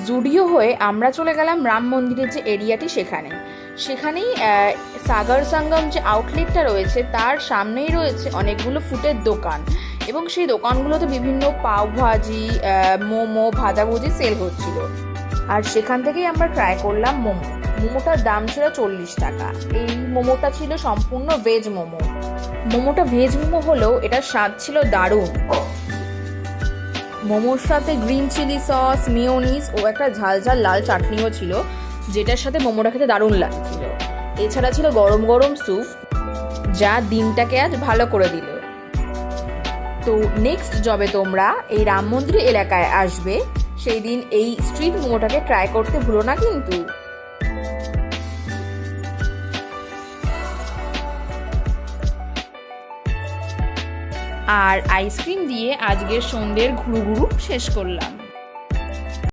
জুডিও হয়ে আমরা চলে গেলাম রাম মন্দিরের যে এরিয়াটি সেখানেই সাগর সঙ্গম যে আউটলেটটা রয়েছে তার সামনেই রয়েছে অনেকগুলো ফুডের দোকান, এবং সেই দোকানগুলোতে বিভিন্ন পাওভাজি, মোমো, ভাজাভুজি সেল হচ্ছিল। আর সেখান থেকেই আমরা ট্রাই করলাম মোমোটার দাম ছিল 40 টাকা। এই মোমোটা ছিল সম্পূর্ণ ভেজ মোমো। মোমোটা ভেজ মোমো হলেও এটার স্বাদ ছিল দারুণ। মোমোর সাথে গ্রিন চিলি সস, মেয়োনিজ ও একটা ঝাল ঝাল লাল চাটনিও ছিল, যেটার সাথে মোমোটা খেতে দারুণ লাগছিল। এছাড়া ছিল গরম গরম স্যুপ, যা দিনটাকে আজ ভালো করে দিল। তো নেক্সট যবে তোমরা এই রাম মন্দির এলাকায় আসবে, সেই দিন এই স্ট্রিট মোমোটাকে ট্রাই করতে ভুলো না কিন্তু। আর আইসক্রিম দিয়ে আজকের সন্ধ্যের ঘুরু শেষ করলাম।